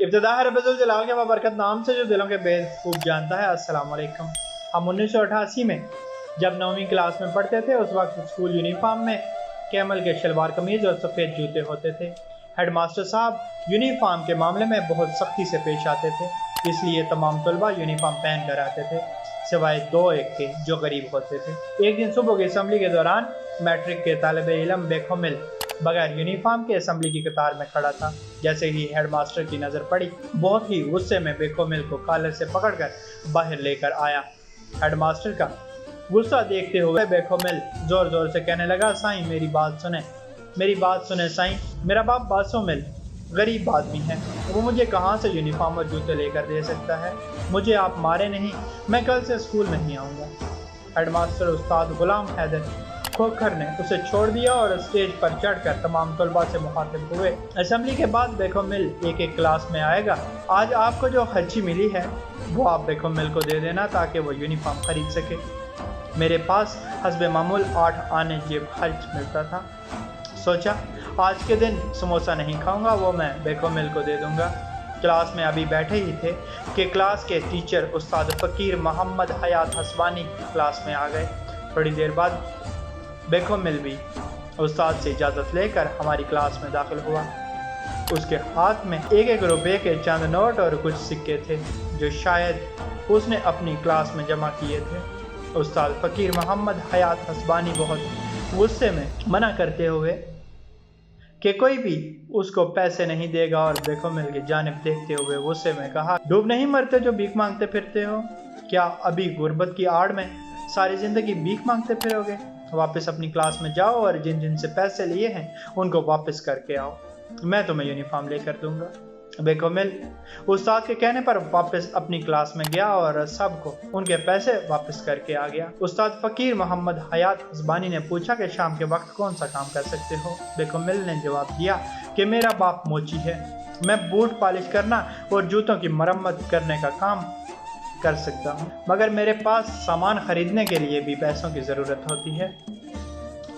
इब्तिदा है रब्बुल जलाल के बरकत नाम से जो दिलों के बेद खूब जानता है। अस्सलाम वालेकुम। हम 1988 में जब 9वीं क्लास में पढ़ते थे, उस वक्त स्कूल यूनिफॉर्म में कैमल के शलवार कमीज और सफ़ेद जूते होते थे। हेडमास्टर साहब यूनिफॉर्म के मामले में बहुत सख्ती से पेश आते थे, इसलिए तमाम तलबा यूनिफॉर्म पहन कर आते थे, सिवाय 2-1 के जो गरीब होते थे। एक दिन सुबह की असम्बली के दौरान मैट्रिक के तालिब इल्म बेखुमिल बगैर यूनिफॉर्म के असम्बली की कतार में खड़ा था। जैसे ही हेडमास्टर की नज़र पड़ी, बहुत ही गुस्से में बेखुमिल को कॉलर से पकड़कर बाहर लेकर आया। हेडमास्टर का गुस्सा देखते हुए बेखुमिल जोर जोर से कहने लगा, साईं मेरी बात सुने साईं, मेरा बाप बासुमिल गरीब आदमी है, वो मुझे कहाँ से यूनिफॉर्म और जूते लेकर दे सकता है। मुझे आप मारे नहीं, मैं कल से स्कूल नहीं आऊँगा। हेडमास्टर उस्ताद गुलाम हैदर खोखर ने उसे छोड़ दिया और स्टेज पर चढ़कर तमाम तलबा से मुखातिब हुए। असेंबली के बाद बेखुमिल एक क्लास में आएगा। आज आपको जो खर्ची मिली है वो आप बेखुमिल को दे देना ताकि वो यूनिफॉर्म खरीद सके। मेरे पास हस्बे मामूल 8 आने जेब खर्च मिलता था। सोचा आज के दिन समोसा नहीं खाऊंगा, वो मैं बेखुमिल को दे दूंगा। क्लास में अभी बैठे ही थे कि क्लास के टीचर उस्ताद फ़कीर मोहम्मद हयात हसबानी क्लास में आ गए। थोड़ी देर बाद बेखुमिल भी उस्ताद से इजाज़त लेकर हमारी क्लास में दाखिल हुआ। उसके हाथ में 1-1 रुपये के चंद नोट और कुछ सिक्के थे जो शायद उसने अपनी क्लास में जमा किए थे। उस्ताद फ़कीर मोहम्मद हयात हसबानी बहुत गुस्से में मना करते हुए कि कोई भी उसको पैसे नहीं देगा और बेखुमिल की जानिब देखते हुए गुस्से में कहा, डूब नहीं मरते जो भीख मांगते फिरते हो? क्या अभी गुर्बत की आड़ में सारी ज़िंदगी भीख मांगते फिरोगे? वापस अपनी क्लास में जाओ और जिन जिन से पैसे लिए हैं उनको वापस करके आओ, मैं तुम्हें यूनिफॉर्म लेकर दूंगा। बेखुमिल उस्ताद के कहने पर वापस अपनी क्लास में गया और सबको उनके पैसे वापस करके आ गया। उस्ताद फ़कीर मोहम्मद हयात हसबानी ने पूछा कि शाम के वक्त कौन सा काम कर सकते हो? बेखुमिल ने जवाब दिया कि मेरा बाप मोची है, मैं बूट पॉलिश करना और जूतों की मरम्मत करने का काम कर सकता हूँ, मगर मेरे पास सामान खरीदने के लिए भी पैसों की ज़रूरत होती है।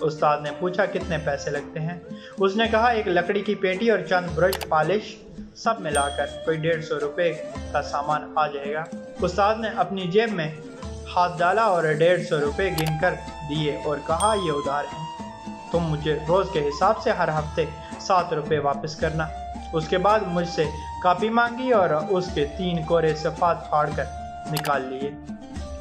उस्ताद ने पूछा कितने पैसे लगते हैं? उसने कहा एक लकड़ी की पेटी और चंद ब्रश पॉलिश, सब मिलाकर कोई 150 रुपये का सामान आ जाएगा। उस्ताद ने अपनी जेब में हाथ डाला और 150 रुपये गिन कर दिए और कहा ये उधार है, तुम मुझे रोज़ के हिसाब से हर हफ्ते 7 रुपये वापस करना। उसके बाद मुझसे कापी मांगी और उसके 3 कोरे सफ़ात फाड़ कर निकाल लिए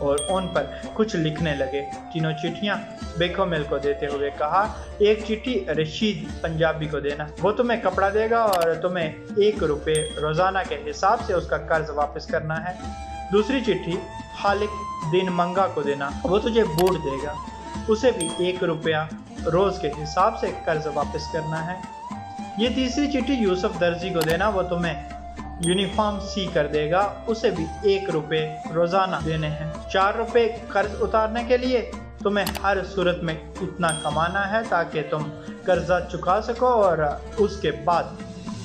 और उन पर कुछ लिखने लगे। तीनों चिट्ठियाँ बेखुमिल को देते हुए कहा, एक चिट्ठी रशीद पंजाबी को देना, वो तुम्हें कपड़ा देगा और तुम्हें 1 रुपये रोज़ाना के हिसाब से उसका कर्ज वापस करना है। दूसरी चिट्ठी खालिक दिन मंगा को देना, वो तुझे बूट देगा, उसे भी 1 रुपया रोज़ के हिसाब से कर्ज वापस करना है। ये तीसरी चिट्ठी यूसुफ दर्जी को देना, वो तुम्हें यूनिफॉर्म सी कर देगा, उसे भी 1 रुपये रोज़ाना देने हैं। 4 रुपये कर्ज उतारने के लिए तुम्हें हर सूरत में इतना कमाना है ताकि तुम कर्जा चुका सको और उसके बाद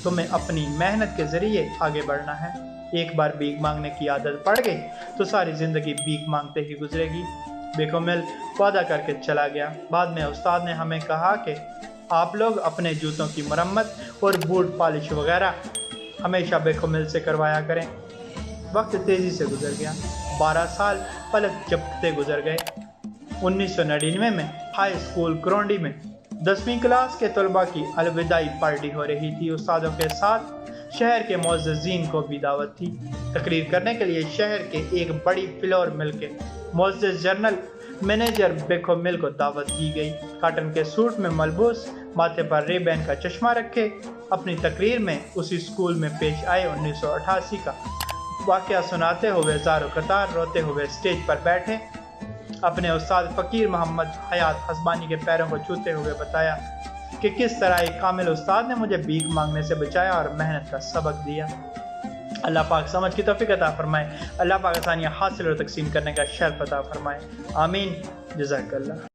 तुम्हें अपनी मेहनत के ज़रिए आगे बढ़ना है। एक बार भीख मांगने की आदत पड़ गई तो सारी ज़िंदगी भीख मांगते ही गुजरेगी। बेखुमिल वादा करके चला गया। बाद में उस्ताद ने हमें कहा कि आप लोग अपने जूतों की मरम्मत और बूट पॉलिश वगैरह हमेशा बेखुमिल से करवाया करें। वक्त तेज़ी से गुजर गया। 12 साल पलक झपकते गुजर गए। 1999 में हाई स्कूल करौंडी में 10वीं क्लास के तलबा की अलविदाई पार्टी हो रही थी। उस्तादों के साथ शहर के मुअज़्ज़िज़ीन को भी दावत थी। तकरीर करने के लिए शहर के एक बड़ी फ्लोर मिल के मुअज़्ज़िज़ जनरल मैनेजर बेखुमिल को दावत दी गई। कॉटन के सूट में मलबूस, माथे पर रेबैन का चश्मा रखे, अपनी तकरीर में उसी स्कूल में पेश आए 1988 का वाक़या सुनाते हुए ज़ारो कतार रोते हुए स्टेज पर बैठे अपने उस्ताद फ़कीर मोहम्मद हयात हसबानी के पैरों को छूते हुए बताया कि किस तरह एक कामिल उस्ताद ने मुझे भीख मांगने से बचाया और मेहनत का सबक दिया। अल्लाह पाक समझ की तौफीक अता फरमाए। अल्लाह पाक आसानियाँ हासिल और तकसीम करने का शर्फ अता फरमाए। आमीन। जज़ाकल्लाह।